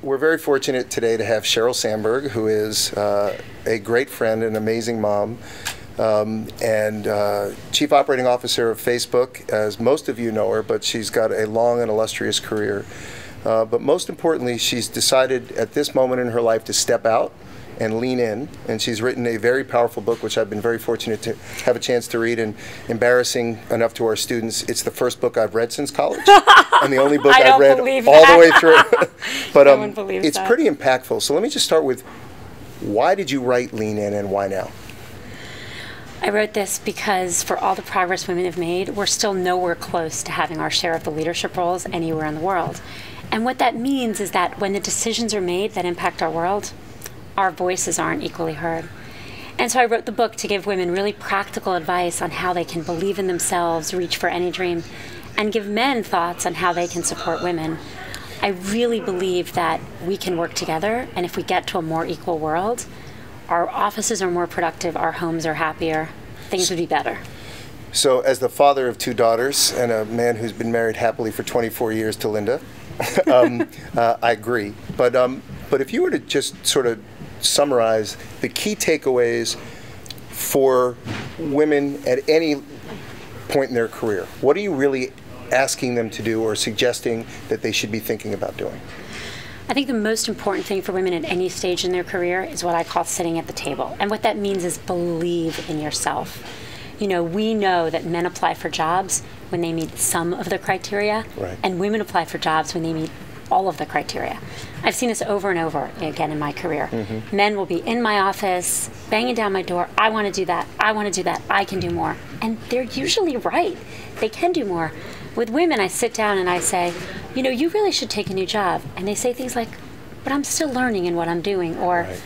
we're very fortunate today to have Sheryl Sandberg, who is a great friend, an amazing mom, and Chief Operating Officer of Facebook, as most of you know her, but she's got a long and illustrious career. But most importantly, she's decided at this moment in her life to step out and lean in, and she's written a very powerful book, which I've been very fortunate to have a chance to read, and embarrassing enough to our students, it's the first book I've read since college, and the only book I've read all the way through. But it's pretty impactful. So let me just start with, why did you write Lean In, and why now? I wrote this because for all the progress women have made, we're still nowhere close to having our share of the leadership roles anywhere in the world. And what that means is that when the decisions are made that impact our world, our voices aren't equally heard. And so I wrote the book to give women really practical advice on how they can believe in themselves, reach for any dream, and give men thoughts on how they can support women. I really believe that we can work together, and if we get to a more equal world, our offices are more productive, our homes are happier, things would be better. So as the father of 2 daughters and a man who's been married happily for 24 years to Linda, I agree. But if you were to just sort of summarize the key takeaways for women at any point in their career, what are you really asking them to do or suggesting that they should be thinking about doing? I think the most important thing for women at any stage in their career is what I call sitting at the table. And what that means is believe in yourself. You know, we know that men apply for jobs when they meet some of the criteria, right, and women apply for jobs when they meet all of the criteria. I've seen this over and over again in my career. Mm-hmm. Men will be in my office, banging down my door, I want to do that, I want to do that, I can do more. And they're usually right. They can do more. With women, I sit down and I say, you know, you really should take a new job. And they say things like, but I'm still learning in what I'm doing, or right,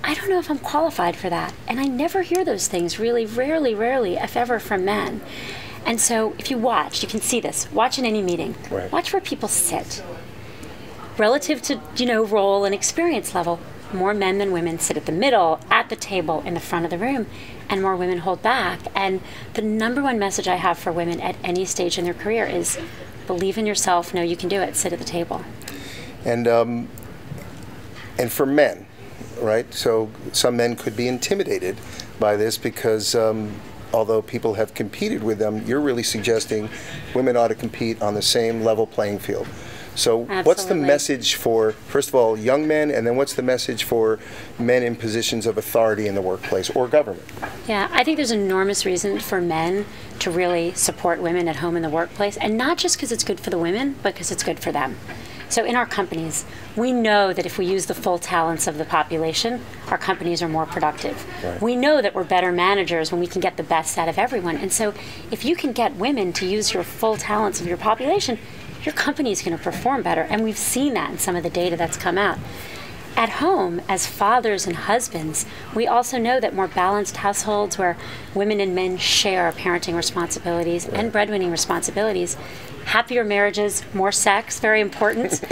I don't know if I'm qualified for that. And I never hear those things, really, rarely, if ever, from men. And so if you watch, you can see this, watch in any meeting, right, watch where people sit. Relative to, you know, role and experience level, more men than women sit at the middle, at the table, in the front of the room, and more women hold back. And the #1 message I have for women at any stage in their career is believe in yourself, know you can do it, sit at the table. And for men, right? So some men could be intimidated by this because although people have competed with them, you're really suggesting women ought to compete on the same level playing field. So Absolutely. What's the message for, first of all, young men, and then what's the message for men in positions of authority in the workplace or government? Yeah, I think there's enormous reason for men to really support women at home in the workplace, and not just because it's good for the women, but because it's good for them. So in our companies, we know that if we use the full talents of the population, our companies are more productive. Right. We know that we're better managers when we can get the best out of everyone. And so if you can get women to use your full talents of your population, your company is going to perform better. And we've seen that in some of the data that's come out. At home, as fathers and husbands, we also know that more balanced households where women and men share parenting responsibilities and breadwinning responsibilities, happier marriages, more sex, very important,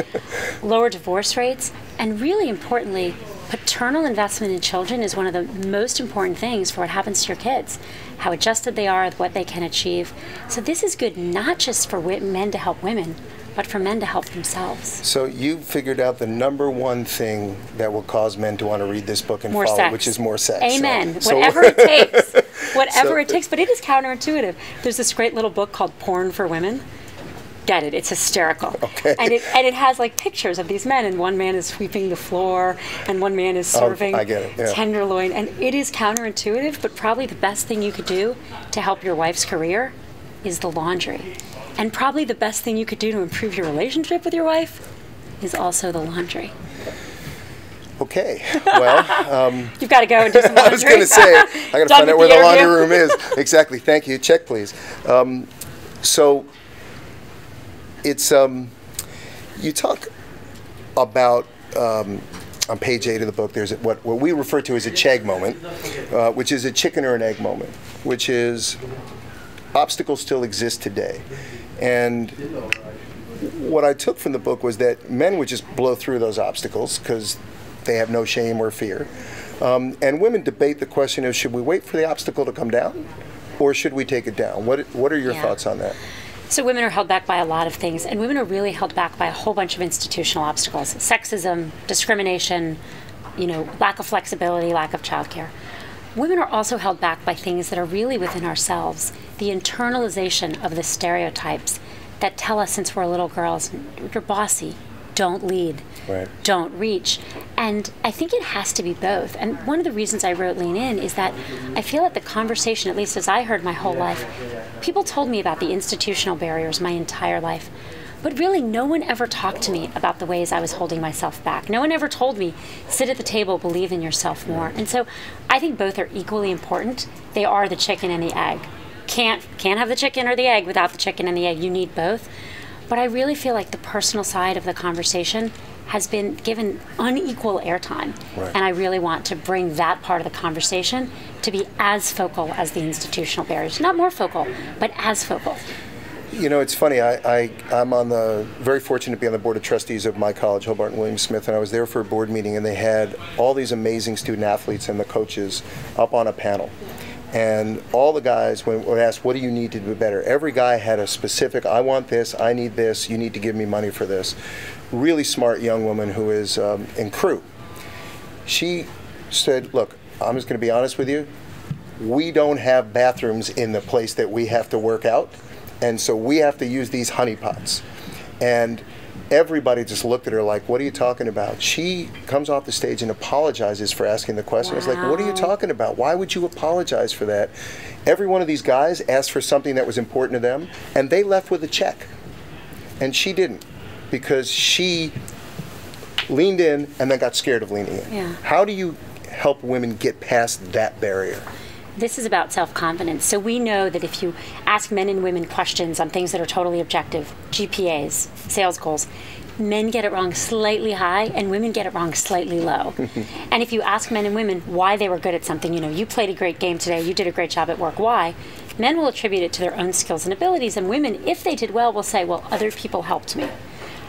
lower divorce rates, and really importantly, paternal investment in children is one of the most important things for what happens to your kids, how adjusted they are with what they can achieve. So this is good not just for men to help women, but for men to help themselves. So you figured out the #1 thing that will cause men to want to read this book and more follow, sex. Which is more sex. Amen. So Whatever it takes. Whatever it takes. But it is counterintuitive. There's this great little book called Porn for Women. Get it? It's hysterical. Okay. And it has like pictures of these men, and one man is sweeping the floor, and one man is serving I get it. Yeah. tenderloin. And it is counterintuitive, but probably the best thing you could do to help your wife's career is the laundry. And probably the best thing you could do to improve your relationship with your wife is also the laundry. Okay. Well, you've got to go and do some laundry. I was going to say, I got to find out where the laundry room is. Exactly. Thank you. Check, please. So it's you talk about on page 8 of the book. There's what we refer to as a Chegg Moment, which is a chicken or an egg moment, which is obstacles still exist today. And what I took from the book was that men would just blow through those obstacles because they have no shame or fear. And women debate the question of, should we wait for the obstacle to come down or should we take it down? What are your thoughts on that? So women are held back by a lot of things, and women are really held back by a whole bunch of institutional obstacles: sexism, discrimination, lack of flexibility, lack of childcare. Women are also held back by things that are really within ourselves, the internalization of the stereotypes that tell us since we're little girls, you're bossy, don't lead, right, don't reach. And I think it has to be both. And one of the reasons I wrote Lean In is that I feel that the conversation, at least as I heard my whole life, people told me about the institutional barriers my entire life. But really, no one ever talked to me about the ways I was holding myself back. No one ever told me, sit at the table, believe in yourself more. And so I think both are equally important. They are the chicken and the egg. Can't have the chicken or the egg without the chicken and the egg. You need both. But I really feel like the personal side of the conversation has been given unequal airtime. Right. And I really want to bring that part of the conversation to be as focal as the institutional barriers. Not more focal, but as focal. It's funny, I'm very fortunate to be on the board of trustees of my college, Hobart and William Smith, and I was there for a board meeting, and they had all these amazing student athletes and the coaches up on a panel. And all the guys, when asked, what do you need to do better? Every guy had a specific, I want this, I need this, you need to give me money for this. Really smart young woman who is in crew. She said, look, I'm just going to be honest with you, we don't have bathrooms in the place that we have to work out. And so we have to use these honeypots. And everybody just looked at her like, what are you talking about? She comes off the stage and apologizes for asking the question. Wow. I was like, what are you talking about? Why would you apologize for that? Every one of these guys asked for something that was important to them, and they left with a check. And she didn't, because she leaned in and then got scared of leaning in. Yeah. How do you help women get past that barrier? This is about self-confidence. So we know that if you ask men and women questions on things that are totally objective, GPAs, sales goals, men get it wrong slightly high and women get it wrong slightly low. And if you ask men and women why they were good at something, you played a great game today, you did a great job at work, why? Men will attribute it to their own skills and abilities, and women, if they did well, will say, well, other people helped me.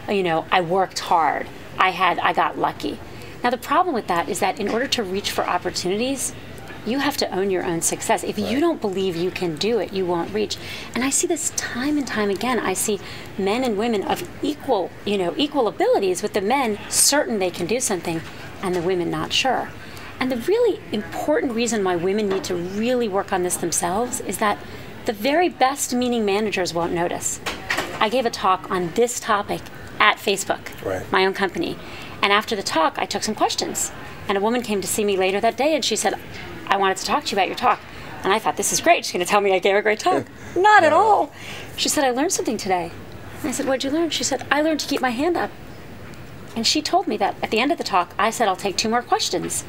I worked hard. I got lucky. Now the problem with that is that in order to reach for opportunities, you have to own your own success. If you don't believe you can do it, you won't reach. And I see this time and time again. I see men and women of equal abilities, with the men certain they can do something and the women not sure. And the really important reason why women need to really work on this themselves is that the very best meaning managers won't notice. I gave a talk on this topic at Facebook, right, my own company. And after the talk, I took some questions. And a woman came to see me later that day and she said, I wanted to talk to you about your talk. And I thought, this is great. She's going to tell me I gave a great talk. Not at all. She said, I learned something today. And I said, what'd you learn? She said, I learned to keep my hand up. And she told me that at the end of the talk, I said, I'll take 2 more questions.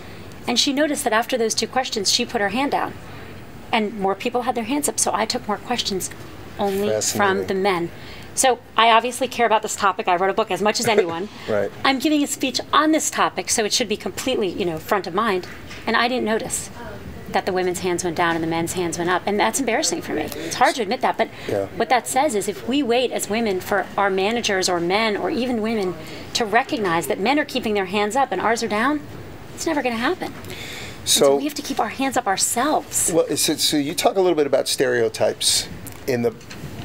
And she noticed that after those 2 questions, she put her hand down. And more people had their hands up. So I took more questions only from the men. So I obviously care about this topic. I wrote a book as much as anyone. Right. I'm giving a speech on this topic, so it should be completely, front of mind. And I didn't notice that the women's hands went down and the men's hands went up. And that's embarrassing for me. It's hard to admit that. But what that says is if we wait as women for our managers or men or even women to recognize that men are keeping their hands up and ours are down, it's never going to happen. So we have to keep our hands up ourselves. Well, so you talk a little bit about stereotypes in the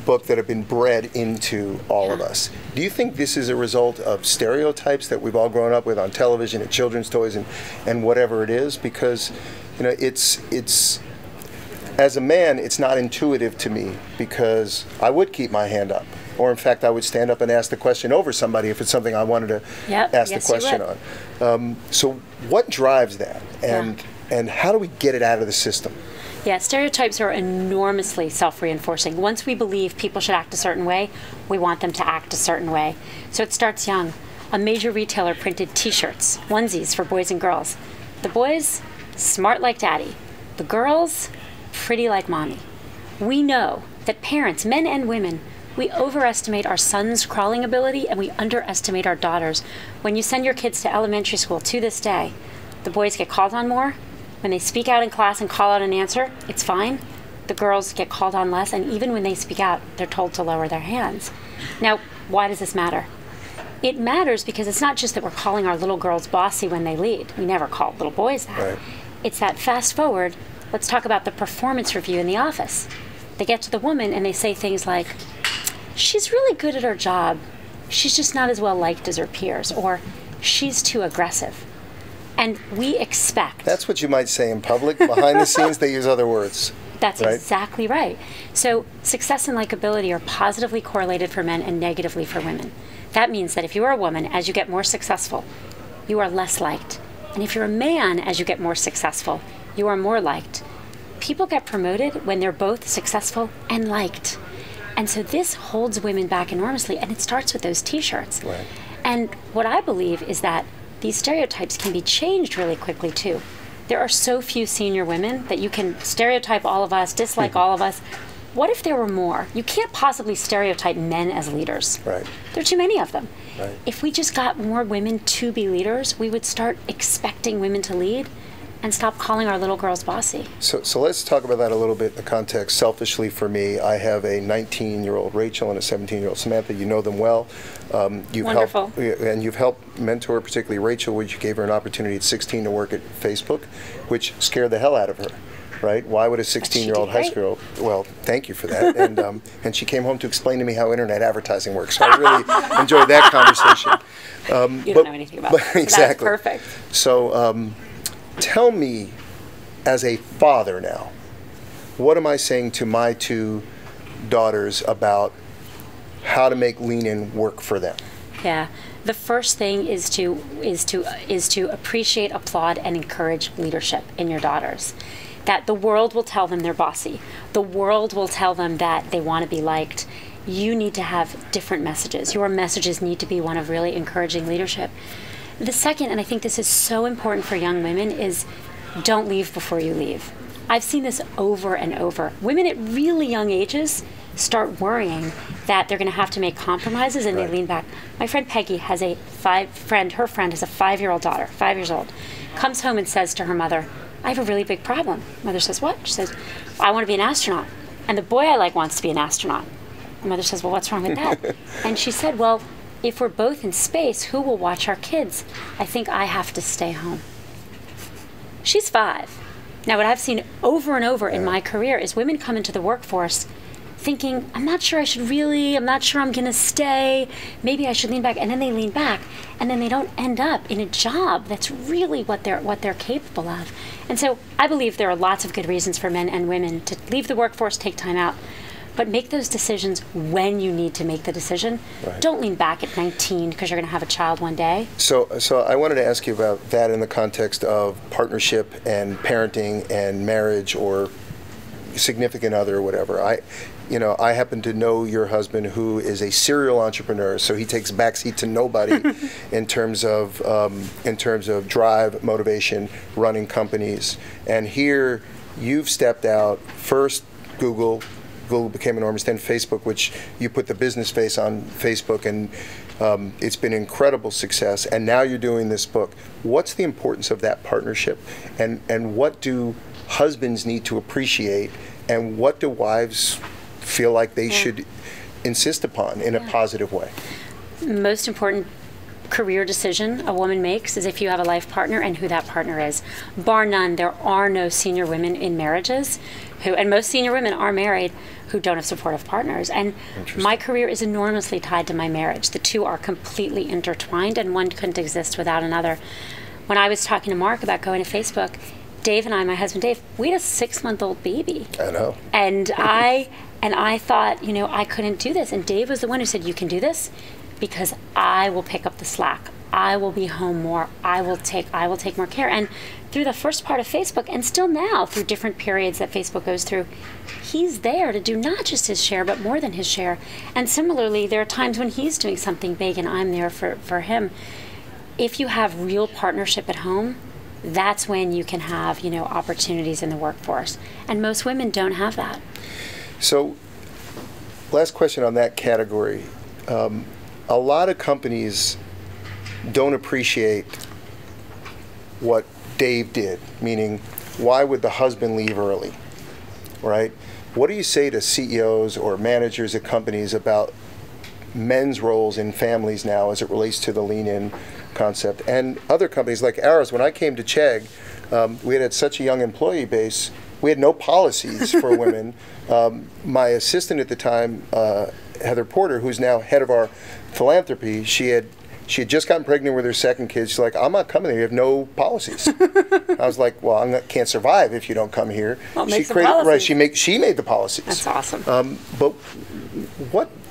book that have been bred into all of us. Do you think this is a result of stereotypes that we've all grown up with on television and children's toys and whatever it is? Because it's as a man, it's not intuitive to me, because I would keep my hand up, or in fact I would stand up and ask the question over somebody if it's something I wanted to ask the question on. So what drives that, and how do we get it out of the system? Yeah, stereotypes are enormously self-reinforcing. Once we believe people should act a certain way, we want them to act a certain way. So it starts young. A major retailer printed t-shirts, onesies for boys and girls. The boys, smart like daddy. The girls, pretty like mommy. We know that parents, men and women, we overestimate our sons' crawling ability and we underestimate our daughters. When you send your kids to elementary school to this day, the boys get called on more. When they speak out in class and call out an answer, it's fine. The girls get called on less, and even when they speak out, they're told to lower their hands. Now, why does this matter? It matters because it's not just that we're calling our little girls bossy when they lead. We never call little boys that. Right. It's that fast forward, let's talk about the performance review in the office. They get to the woman and they say things like, she's really good at her job. She's just not as well liked as her peers, or she's too aggressive. And we expect. That's what you might say in public. Behind the scenes, they use other words. That's right? Exactly right. So success and likability are positively correlated for men and negatively for women. That means that if you are a woman, as you get more successful, you are less liked. And if you're a man, as you get more successful, you are more liked. People get promoted when they're both successful and liked. And so this holds women back enormously, and it starts with those T-shirts. Right. And what I believe is that these stereotypes can be changed really quickly, too. There are so few senior women that you can stereotype all of us, dislike all of us. What if there were more? You can't possibly stereotype men as leaders. Right. There are too many of them. Right. If we just got more women to be leaders, we would start expecting women to lead and stop calling our little girls bossy. So let's talk about that a little bit in the context. Selfishly for me, I have a 19-year-old Rachel and a 17-year-old Samantha. You know them well. Wonderful. You've helped mentor, particularly Rachel, which you gave her an opportunity at 16 to work at Facebook, which scared the hell out of her. Right? Why would a 16-year-old high school? Well, thank you for that. And she came home to explain to me how internet advertising works. So I really enjoyed that conversation. You don't know anything about it. So exactly. That's perfect. So tell me, as a father now, what am I saying to my two daughters about how to make Lean In work for them? Yeah. The first thing is to appreciate, applaud, and encourage leadership in your daughters. That the world will tell them they're bossy. The world will tell them that they want to be liked. You need to have different messages. Your messages need to be one of really encouraging leadership. The second, and I think this is so important for young women, is don't leave before you leave. I've seen this over and over. Women at really young ages start worrying that they're going to have to make compromises, and they lean back. My friend Peggy has her friend has a 5-year-old daughter, 5 years old, comes home and says to her mother, I have a really big problem. Mother says, what? She says, I want to be an astronaut. And the boy I like wants to be an astronaut. The mother says, well, what's wrong with that? And she said, well, if we're both in space, who will watch our kids? I think I have to stay home. She's 5. Now, what I've seen over and over in my career is women come into the workforce thinking, I'm not sure I'm not sure I'm going to stay. Maybe I should lean back. And then they lean back, and then they don't end up in a job that's really what they're capable of. And so I believe there are lots of good reasons for men and women to leave the workforce, take time out, but make those decisions when you need to make the decision. Right. Don't lean back at 19 because you're going to have a child one day. So I wanted to ask you about that in the context of partnership and parenting and marriage or significant other or whatever. I happen to know your husband, who is a serial entrepreneur, so he takes backseat to nobody in terms of drive, motivation, running companies. And here you've stepped out. First, Google became enormous, then Facebook, which you put the business face on Facebook, and it's been incredible success. And now you're doing this book. What's the importance of that partnership, and what do husbands need to appreciate, and what do wives feel like they should insist upon in a positive way? Most important career decision a woman makes is if you have a life partner and who that partner is. Bar none, there are no senior women in marriages and most senior women are married, who don't have supportive partners. And my career is enormously tied to my marriage. The two are completely intertwined, and one couldn't exist without another. When I was talking to Mark about going to Facebook, Dave and I, my husband Dave, we had a 6-month-old baby. I know. And I thought, I couldn't do this. And Dave was the one who said, you can do this because I will pick up the slack. I will be home more. I will take more care. And through the first part of Facebook, and still now through different periods that Facebook goes through, he's there to do not just his share, but more than his share. And similarly, there are times when he's doing something big and I'm there for him. If you have real partnership at home, that's when you can have, opportunities in the workforce. And most women don't have that. So, last question on that category. A lot of companies don't appreciate what Dave did, meaning why would the husband leave early, right? What do you say to CEOs or managers at companies about men's roles in families now as it relates to the lean-in concept? And other companies like ours, when I came to Chegg, we had such a young employee base, we had no policies for women. My assistant at the time Heather Porter, who's now head of our philanthropy, she had just gotten pregnant with her second kid. She's like, I'm not coming here. You have no policies. I was like, well, can't survive if you don't come here. Well, she created, right? She made the policies. That's awesome. But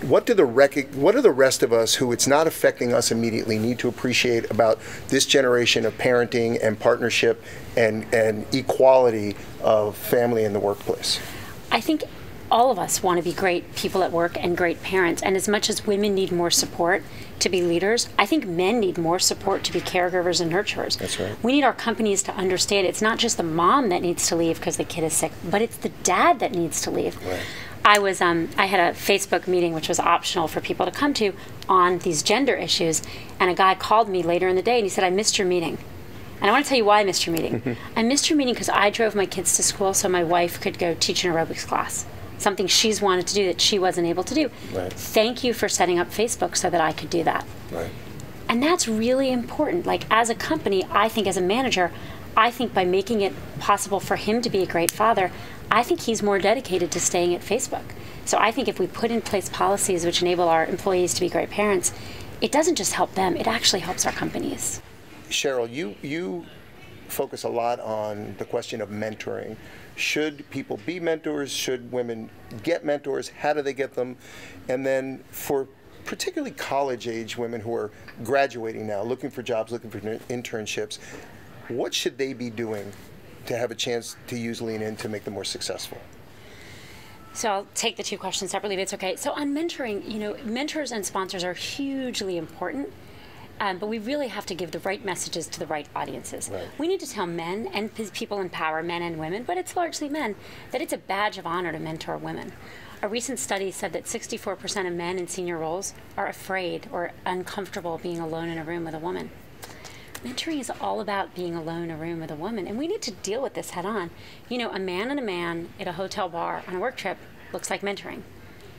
what do the rest of us who it's not affecting us immediately need to appreciate about this generation of parenting and partnership and equality of family in the workplace? I think all of us want to be great people at work and great parents. And as much as women need more support to be leaders, I think men need more support to be caregivers and nurturers. That's right. We need our companies to understand it's not just the mom that needs to leave because the kid is sick, but it's the dad that needs to leave. Right. I had a Facebook meeting, which was optional for people to come to, on these gender issues. And a guy called me later in the day and he said, I missed your meeting. And I want to tell you why I missed your meeting. I missed your meeting because I drove my kids to school so my wife could go teach an aerobics class. Something she's wanted to do that she wasn't able to do. Right. Thank you for setting up Facebook so that I could do that. Right. And that's really important. Like, as a company, I think as a manager, I think by making it possible for him to be a great father, I think he's more dedicated to staying at Facebook. So I think if we put in place policies which enable our employees to be great parents, it doesn't just help them, it actually helps our companies. Sheryl, you focus a lot on the question of mentoring. Should people be mentors? Should women get mentors? How do they get them? And then for particularly college-age women who are graduating now, looking for jobs, looking for internships, what should they be doing to have a chance to use Lean In to make them more successful? So I'll take the two questions separately, if it's okay. So on mentoring, mentors and sponsors are hugely important. But we really have to give the right messages to the right audiences. Right. We need to tell men and people in power, men and women, but it's largely men, that it's a badge of honor to mentor women. A recent study said that 64% of men in senior roles are afraid or uncomfortable being alone in a room with a woman. Mentoring is all about being alone in a room with a woman, and we need to deal with this head on. A man and a man at a hotel bar on a work trip looks like mentoring.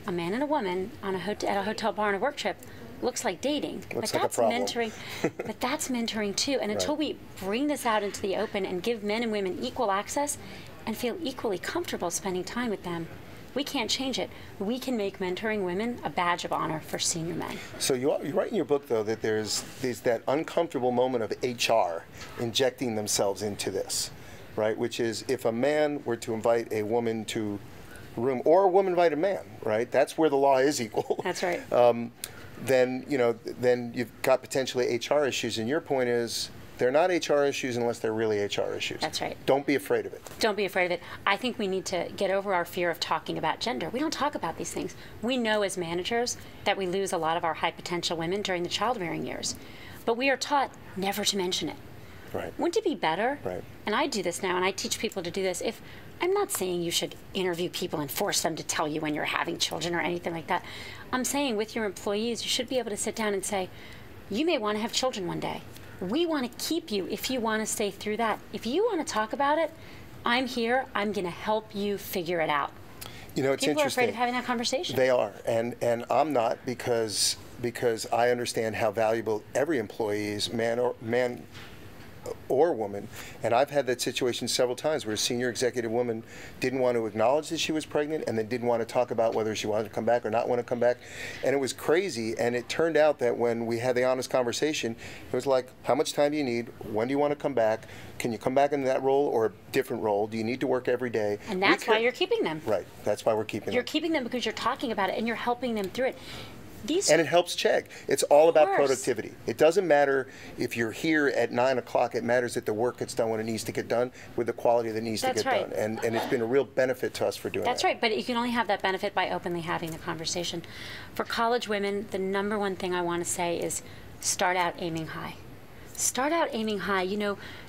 A man and a woman at a hotel bar on a work trip looks like dating. Looks but like that's a problem. mentoring. But that's mentoring too. And until we bring this out into the open and give men and women equal access and feel equally comfortable spending time with them, we can't change it. We can make mentoring women a badge of honor for senior men. So you write in your book, though, that there's that uncomfortable moment of HR injecting themselves into this, right? Which is if a man were to invite a woman to a room, or a woman invite a man, right? That's where the law is equal. That's right. Then you've got potentially HR issues, and your point is they're not HR issues unless they're really HR issues. That's right. Don't be afraid of it. Don't be afraid of it. I think we need to get over our fear of talking about gender. We don't talk about these things. We know as managers that we lose a lot of our high potential women during the childbearing years, but we are taught never to mention it. Right. Wouldn't it be better? Right. And I do this now, and I teach people to do this. If I'm not saying you should interview people and force them to tell you when you're having children or anything like that. I'm saying with your employees, you should be able to sit down and say, you may want to have children one day. We want to keep you if you want to stay through that. If you want to talk about it, I'm here. I'm going to help you figure it out. It's people interesting. People are afraid of having that conversation. They are, and I'm not because I understand how valuable every employee is, man or woman, and I've had that situation several times where a senior executive woman didn't want to acknowledge that she was pregnant and then didn't want to talk about whether she wanted to come back or not want to come back, and it was crazy. And it turned out that when we had the honest conversation, it was like, how much time do you need? When do you want to come back? Can you come back in that role or a different role? Do you need to work every day? And that's why you're keeping them. Right, that's why we're keeping them. You're keeping them because you're talking about it and you're helping them through it. And it helps Chegg. It's all about productivity. It doesn't matter if you're here at 9 o'clock. It matters that the work gets done when it needs to get done with the quality that needs to get done. And it's been a real benefit to us for doing that. That's right, but you can only have that benefit by openly having the conversation. For college women, the number one thing I want to say is start out aiming high. Start out aiming high.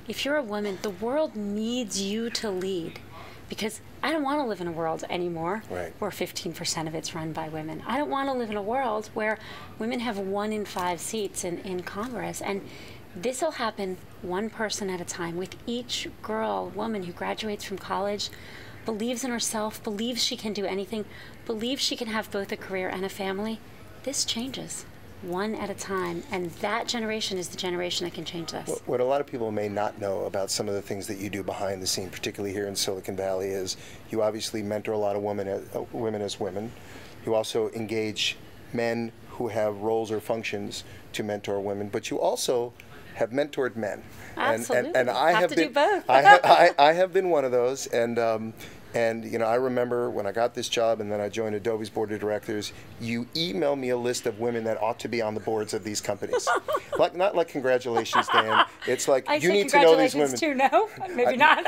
If you're a woman, the world needs you to lead. Because I don't want to live in a world anymore where 15% of it's run by women. I don't want to live in a world where women have 1 in 5 seats in Congress. And this will happen one person at a time with each woman who graduates from college, believes in herself, believes she can do anything, believes she can have both a career and a family. This changes one at a time, and that generation is the generation that can change this. What a lot of people may not know about some of the things that you do behind the scene, particularly here in Silicon Valley, is you obviously mentor a lot of women as women. You also engage men who have roles or functions to mentor women, but you also have mentored men. Absolutely. And I have to been, do both. I have been one of those, and you know, I remember when I got this job and then I joined Adobe's board of directors, you emailed me a list of women that ought to be on the boards of these companies. Not like congratulations, Dan. It's like you need to know these women. Too, no? Maybe not.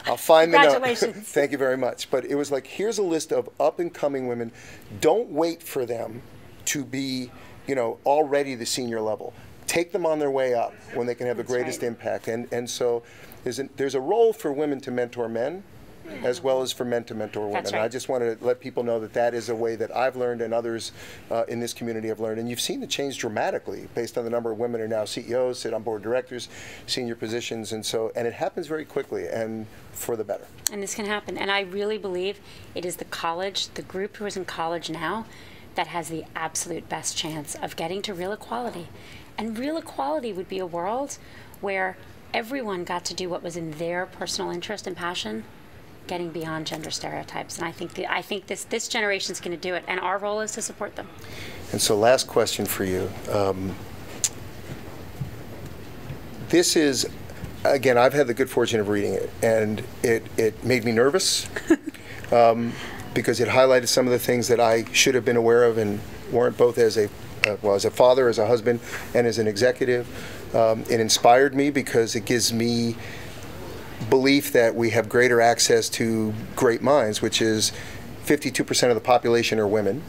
I'll find the note. Congratulations. Thank you very much. But it was like, here's a list of up and coming women. Don't wait for them to be, you know, already the senior level. Take them on their way up when they can have the greatest impact. And so there's a role for women to mentor men, as well as for men to mentor women. That's right. And I just want to let people know that that is a way that I've learned and others in this community have learned. And you've seen the change dramatically based on the number of women who are now CEOs, sit on board of directors, senior positions, and it happens very quickly and for the better. And this can happen. And I really believe it is the group who is in college now, that has the absolute best chance of getting to real equality. And real equality would be a world where everyone got to do what was in their personal interest and passion, getting beyond gender stereotypes. And I think this generation is going to do it, and our role is to support them. And so last question for you. This is, again, I've had the good fortune of reading it, and it made me nervous because it highlighted some of the things that I should have been aware of and weren't, both as a father, as a husband, and as an executive. It inspired me because it gives me belief that we have greater access to great minds, which is 52% of the population are women,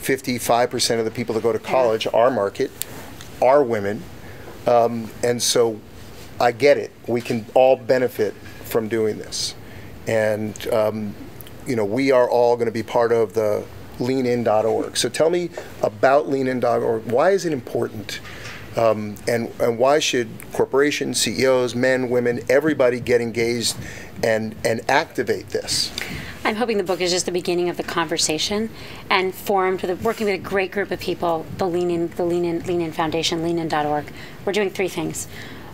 55% of the people that go to college, our market, are women, and so I get it. We can all benefit from doing this, and you know, we are all going to be part of the leanin.org. So tell me about leanin.org. Why is it important? And why should corporations, CEOs, men, women, everybody get engaged and activate this? I'm hoping the book is just the beginning of the conversation, and working with a great group of people, the Lean In Foundation, leanin.org. We're doing three things.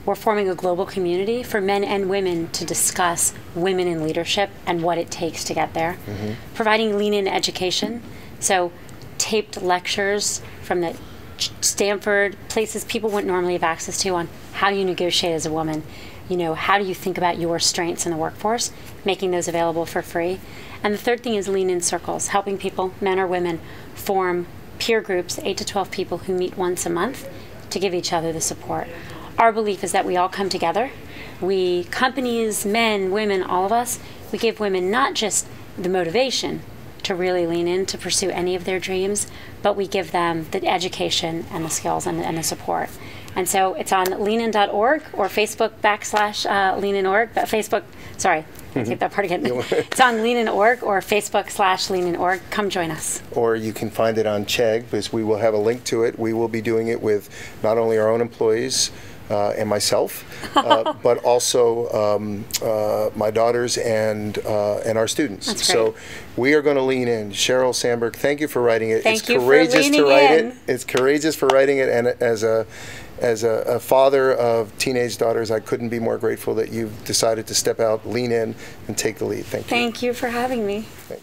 We're forming a global community for men and women to discuss women in leadership and what it takes to get there. Mm-hmm. Providing Lean In education, so taped lectures from the Stanford, places people wouldn't normally have access to, on how you negotiate as a woman. You know, how do you think about your strengths in the workforce, making those available for free. And the third thing is Lean In circles, helping people, men or women, form peer groups, 8 to 12 people who meet once a month to give each other the support. Our belief is that we all come together. We, companies, men, women, all of us, we give women not just the motivation to really lean in to pursue any of their dreams, but we give them the education and the skills and the support. And so it's on leanin.org or Facebook /leanin.org. I take that part again. It's on leanin.org or Facebook /leanin.org. Come join us. Or you can find it on Chegg, because we will have a link to it. We will be doing it with not only our own employees and myself, but also my daughters and our students. That's great. So we are going to lean in. Sheryl Sandberg, thank you for writing it. Thank you for leaning in. It's courageous for writing it, and as a father of teenage daughters, I couldn't be more grateful that you've decided to step out, lean in, and take the lead. Thank you. Thank you for having me. Thanks.